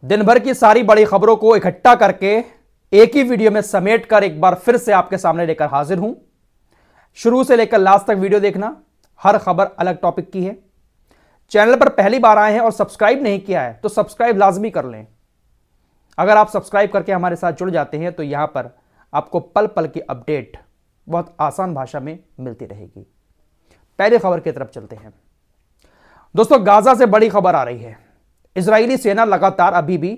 दिन भर की सारी बड़ी खबरों को इकट्ठा करके एक ही वीडियो में समेट कर एक बार फिर से आपके सामने लेकर हाजिर हूं। शुरू से लेकर लास्ट तक वीडियो देखना, हर खबर अलग टॉपिक की है। चैनल पर पहली बार आए हैं और सब्सक्राइब नहीं किया है तो सब्सक्राइब लाजमी कर लें। अगर आप सब्सक्राइब करके हमारे साथ जुड़ जाते हैं तो यहां पर आपको पल पल की अपडेट बहुत आसान भाषा में मिलती रहेगी। पहली खबर की तरफ चलते हैं। दोस्तों, गाजा से बड़ी खबर आ रही है। इजरायली सेना लगातार अभी भी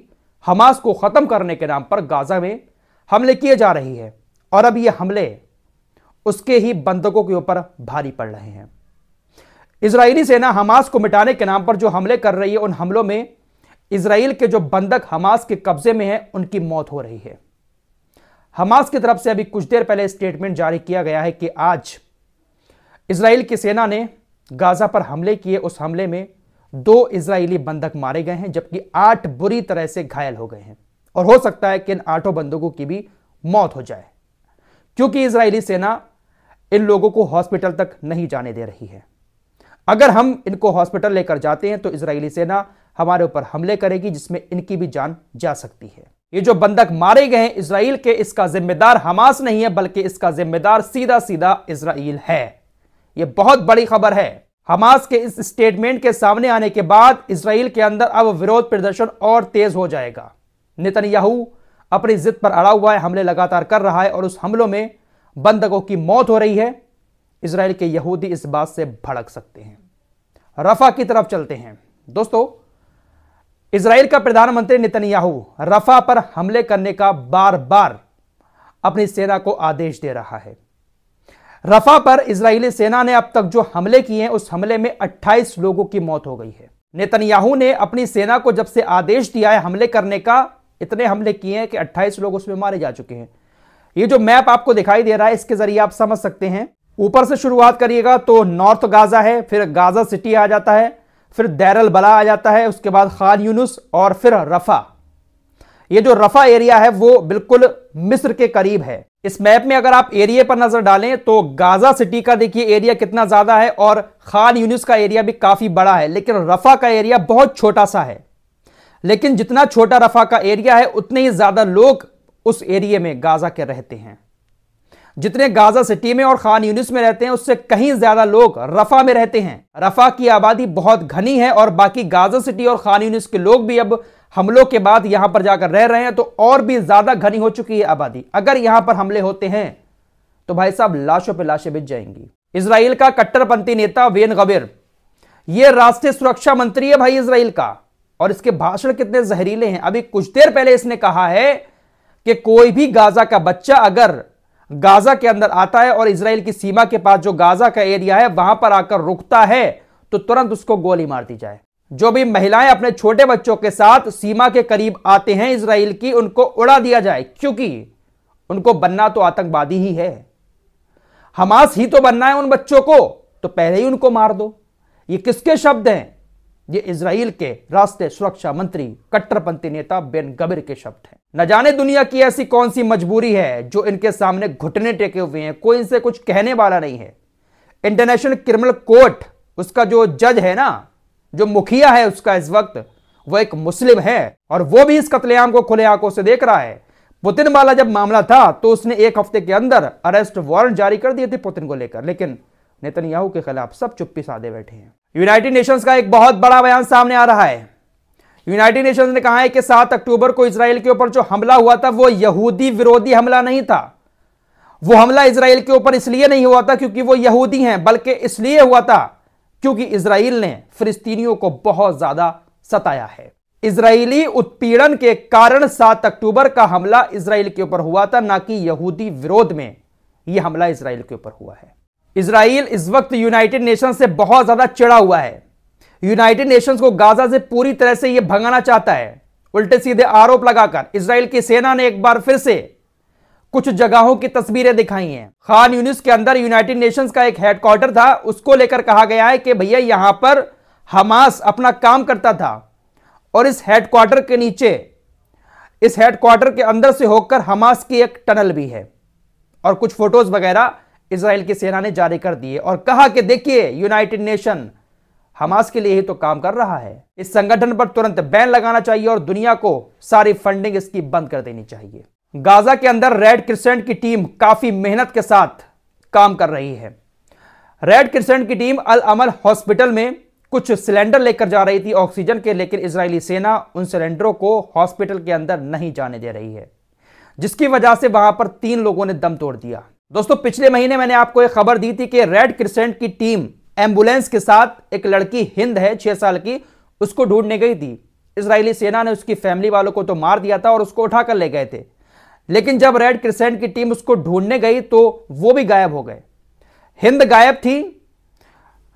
हमास को खत्म करने के नाम पर गाजा में हमले किए जा रही है और अब ये हमले उसके ही बंधकों के ऊपर भारी पड़ रहे हैं। इजरायली सेना हमास को मिटाने के नाम पर जो हमले कर रही है, उन हमलों में इजराइल के जो बंधक हमास के कब्जे में हैं, उनकी मौत हो रही है। हमास की तरफ से अभी कुछ देर पहले स्टेटमेंट जारी किया गया है कि आज इजराइल की सेना ने गाजा पर हमले किए। उस हमले में 2 इजरायली बंधक मारे गए हैं, जबकि 8 बुरी तरह से घायल हो गए हैं और हो सकता है कि इन 8 बंधकों की भी मौत हो जाए, क्योंकि इजरायली सेना इन लोगों को हॉस्पिटल तक नहीं जाने दे रही है। अगर हम इनको हॉस्पिटल लेकर जाते हैं तो इजरायली सेना हमारे ऊपर हमले करेगी, जिसमें इनकी भी जान जा सकती है। ये जो बंधक मारे गए हैं इजराइल के, इसका जिम्मेदार हमास नहीं है, बल्कि इसका जिम्मेदार सीधा सीधा इजराइल है। यह बहुत बड़ी खबर है। हमास के इस स्टेटमेंट के सामने आने के बाद इजराइल के अंदर अब विरोध प्रदर्शन और तेज हो जाएगा। नेतन्याहू अपनी जिद पर अड़ा हुआ है, हमले लगातार कर रहा है और उस हमलों में बंधकों की मौत हो रही है। इजराइल के यहूदी इस बात से भड़क सकते हैं। रफा की तरफ चलते हैं। दोस्तों, इजराइल का प्रधानमंत्री नेतन्याहू रफा पर हमले करने का बार बार अपनी सेना को आदेश दे रहा है। रफा पर इजरायली सेना ने अब तक जो हमले किए हैं, उस हमले में 28 लोगों की मौत हो गई है। नेतन्याहू ने अपनी सेना को जब से आदेश दिया है हमले करने का, इतने हमले किए हैं कि 28 लोग उसमें मारे जा चुके हैं। ये जो मैप आपको दिखाई दे रहा है, इसके जरिए आप समझ सकते हैं। ऊपर से शुरुआत करिएगा तो नॉर्थ गाजा है, फिर गाजा सिटी आ जाता है, फिर दैर अल बला आ जाता है, उसके बाद खान यूनुस और फिर रफा। ये जो रफा एरिया है वो बिल्कुल मिस्र के करीब है। इस मैप में अगर आप एरिया पर नजर डालें तो गाजा सिटी का देखिए एरिया कितना ज्यादा है और खान यूनिस का एरिया भी काफी बड़ा है, लेकिन रफा का एरिया बहुत छोटा सा है। लेकिन जितना छोटा रफा का एरिया है, उतने ही ज्यादा लोग उस एरिया में गाजा के रहते हैं। जितने गाजा सिटी में और खान यूनिस में रहते हैं, उससे कहीं ज्यादा लोग रफा में रहते हैं। रफा की आबादी बहुत घनी है और बाकी गाजा सिटी और खान यूनिस के लोग भी अब हमलों के बाद यहां पर जाकर रह रहे हैं, तो और भी ज्यादा घनी हो चुकी है आबादी। अगर यहां पर हमले होते हैं तो भाई साहब लाशों पे लाशें बिछ जाएंगी। इजराइल का कट्टरपंथी नेता बेन गवीर, यह राष्ट्रीय सुरक्षा मंत्री है भाई इजराइल का, और इसके भाषण कितने जहरीले हैं। अभी कुछ देर पहले इसने कहा है कि कोई भी गाजा का बच्चा अगर गाजा के अंदर आता है और इजराइल की सीमा के पास जो गाजा का एरिया है वहां पर आकर रुकता है तो तुरंत उसको गोली मार दी जाए। जो भी महिलाएं अपने छोटे बच्चों के साथ सीमा के करीब आते हैं इजराइल की, उनको उड़ा दिया जाए, क्योंकि उनको बनना तो आतंकवादी ही है। हमास ही तो बनना है उन बच्चों को, तो पहले ही उनको मार दो। ये किसके शब्द हैं? ये इजराइल के राष्ट्रीय सुरक्षा मंत्री कट्टरपंथी नेता बेन गवीर के शब्द हैं। न जाने दुनिया की ऐसी कौन सी मजबूरी है जो इनके सामने घुटने टेके हुए हैं, कोई इनसे कुछ कहने वाला नहीं है। इंटरनेशनल क्रिमिनल कोर्ट, उसका जो जज है ना, जो मुखिया है उसका इस वक्त, वो एक मुस्लिम है और वो भी इस कत्लेआम को खुले आंखों से देख रहा है। पुतिन वाला जब मामला था तो उसने 1 हफ्ते के अंदर अरेस्ट वारंट जारी कर दिए थे पुतिन को लेकर, लेकिन नेतन्याहू के खिलाफ सब चुप्पी साधे बैठे हैं। यूनाइटेड नेशंस का एक बहुत बड़ा बयान सामने आ रहा है। यूनाइटेड नेशंस ने कहा है कि 7 अक्टूबर को इजराइल के ऊपर जो हमला हुआ था वो यहूदी विरोधी हमला नहीं था। वो हमला इजराइल के ऊपर इसलिए नहीं हुआ था क्योंकि वो यहूदी हैं, बल्कि इसलिए हुआ था क्योंकि इजराइल ने फिलिस्तीनियों को बहुत ज्यादा सताया है। इजरायली उत्पीड़न के कारण 7 अक्टूबर का हमला इजराइल के ऊपर हुआ था, ना कि यहूदी विरोध में यह हमला इजराइल के ऊपर हुआ है। इजराइल इस वक्त यूनाइटेड नेशंस से बहुत ज्यादा चिढ़ा हुआ है। यूनाइटेड नेशंस को गाजा से पूरी तरह से यह भगाना चाहता है। उल्टे सीधे आरोप लगाकर इजराइल की सेना ने एक बार फिर से कुछ जगहों की तस्वीरें दिखाई हैं। खान यूनिस के अंदर यूनाइटेड नेशंस का एक हेडक्वार्टर था, उसको लेकर कहा गया है कि भैया यहां पर हमास अपना काम करता था और इस हेडक्वार्टर के नीचे, इस हेडक्वार्टर के अंदर से होकर हमास की एक टनल भी है और कुछ फोटोज वगैरह इजराइल की सेना ने जारी कर दिए और कहा कि देखिए यूनाइटेड नेशन हमास के लिए ही तो काम कर रहा है। इस संगठन पर तुरंत बैन लगाना चाहिए और दुनिया को सारी फंडिंग इसकी बंद कर देनी चाहिए। गाजा के अंदर रेड क्रिसेंट की टीम काफी मेहनत के साथ काम कर रही है। रेड क्रिसेंट की टीम अल अमल हॉस्पिटल में कुछ सिलेंडर लेकर जा रही थी ऑक्सीजन के, लेकिन इजरायली सेना उन सिलेंडरों को हॉस्पिटल के अंदर नहीं जाने दे रही है, जिसकी वजह से वहां पर 3 लोगों ने दम तोड़ दिया। दोस्तों, पिछले महीने मैंने आपको एक खबर दी थी कि रेड क्रिसेंट की टीम एम्बुलेंस के साथ एक लड़की हिंद है 6 साल की, उसको ढूंढने गई थी। इजरायली सेना ने उसकी फैमिली वालों को तो मार दिया था और उसको उठाकर ले गए थे, लेकिन जब रेड क्रिसेंट की टीम उसको ढूंढने गई तो वो भी गायब हो गए। हिंद गायब थी,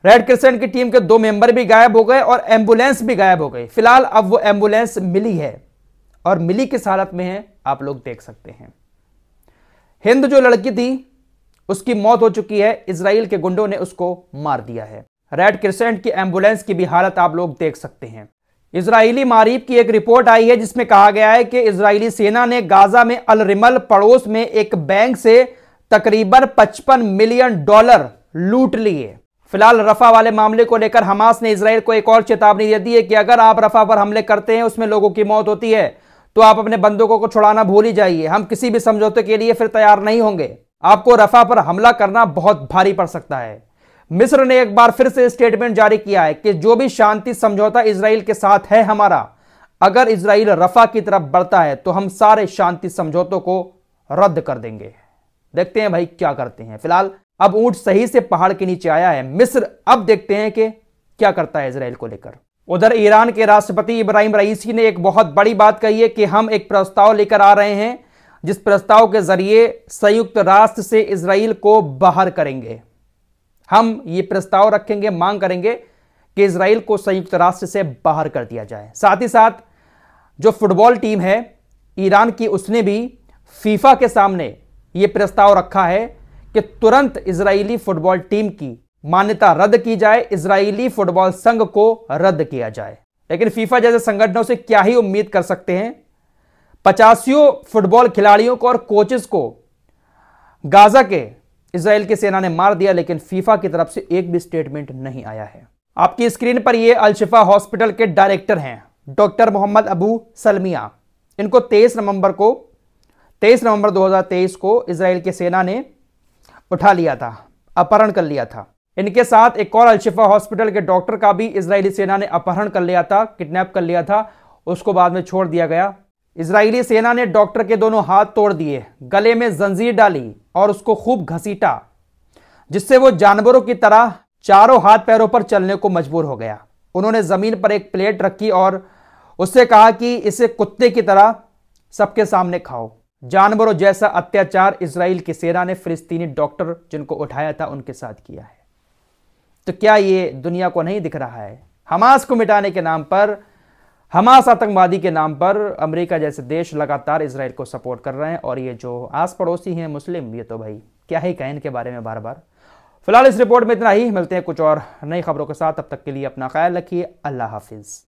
रेड क्रिसेंट की टीम के 2 मेंबर भी गायब हो गए और एम्बुलेंस भी गायब हो गई। फिलहाल अब वो एम्बुलेंस मिली है और मिली किस हालत में है आप लोग देख सकते हैं। हिंद जो लड़की थी उसकी मौत हो चुकी है, इजराइल के गुंडों ने उसको मार दिया है। रेड क्रिसेंट की एम्बुलेंस की भी हालत आप लोग देख सकते हैं। इजरायली मारीफ की एक रिपोर्ट आई है जिसमें कहा गया है कि इजरायली सेना ने गाजा में अल रिमल पड़ोस में एक बैंक से तकरीबन $55 मिलियन लूट लिए। फिलहाल रफा वाले मामले को लेकर हमास ने इजराइल को एक और चेतावनी दे दी है कि अगर आप रफा पर हमले करते हैं, उसमें लोगों की मौत होती है, तो आप अपने बंदूकों को छुड़ाना भूल ही जाइए। हम किसी भी समझौते के लिए फिर तैयार नहीं होंगे। आपको रफा पर हमला करना बहुत भारी पड़ सकता है। मिस्र ने एक बार फिर से स्टेटमेंट जारी किया है कि जो भी शांति समझौता इजराइल के साथ है हमारा, अगर इजराइल रफा की तरफ बढ़ता है तो हम सारे शांति समझौतों को रद्द कर देंगे। देखते हैं भाई क्या करते हैं। फिलहाल अब ऊंट सही से पहाड़ के नीचे आया है मिस्र। अब देखते हैं कि क्या करता है इजराइल को लेकर। उधर ईरान के राष्ट्रपति इब्राहिम रईसी ने एक बहुत बड़ी बात कही है कि हम एक प्रस्ताव लेकर आ रहे हैं, जिस प्रस्ताव के जरिए संयुक्त राष्ट्र से इजराइल को बाहर करेंगे। हम ये प्रस्ताव रखेंगे, मांग करेंगे कि इजराइल को संयुक्त राष्ट्र से बाहर कर दिया जाए। साथ ही साथ जो फुटबॉल टीम है ईरान की, उसने भी फीफा के सामने यह प्रस्ताव रखा है कि तुरंत इजरायली फुटबॉल टीम की मान्यता रद्द की जाए, इजरायली फुटबॉल संघ को रद्द किया जाए। लेकिन फीफा जैसे संगठनों से क्या ही उम्मीद कर सकते हैं। 85 फुटबॉल खिलाड़ियों को और कोचेस को गाजा के इजराइल की सेना ने मार दिया, लेकिन फीफा की तरफ से एक भी स्टेटमेंट नहीं आया है। आपकी स्क्रीन पर ये अल शिफा हॉस्पिटल के डायरेक्टर हैं डॉक्टर मोहम्मद अबू सलमिया। इनको 23 नवंबर 2023 को इजराइल की सेना ने उठा लिया था, अपहरण कर लिया था। इनके साथ एक और अल शिफा हॉस्पिटल के डॉक्टर का भी इजरायली सेना ने अपहरण कर लिया था, किडनैप कर लिया था, उसको बाद में छोड़ दिया गया। इजरायली सेना ने डॉक्टर के दोनों हाथ तोड़ दिए, गले में जंजीर डाली और उसको खूब घसीटा, जिससे वो जानवरों की तरह चारों हाथ पैरों पर चलने को मजबूर हो गया। उन्होंने जमीन पर एक प्लेट रखी और उससे कहा कि इसे कुत्ते की तरह सबके सामने खाओ। जानवरों जैसा अत्याचार इजराइल की सेना ने फिलिस्तीनी डॉक्टर जिनको उठाया था उनके साथ किया है। तो क्या ये दुनिया को नहीं दिख रहा है? हमास को मिटाने के नाम पर, हमास आतंकवादी के नाम पर अमेरिका जैसे देश लगातार इजराइल को सपोर्ट कर रहे हैं, और ये जो आस पड़ोसी हैं मुस्लिम, ये तो भाई क्या ही कहें इनके बारे में बार बार। फिलहाल इस रिपोर्ट में इतना ही, मिलते हैं कुछ और नई खबरों के साथ। तब तक के लिए अपना ख्याल रखिए। अल्लाह हाफिज।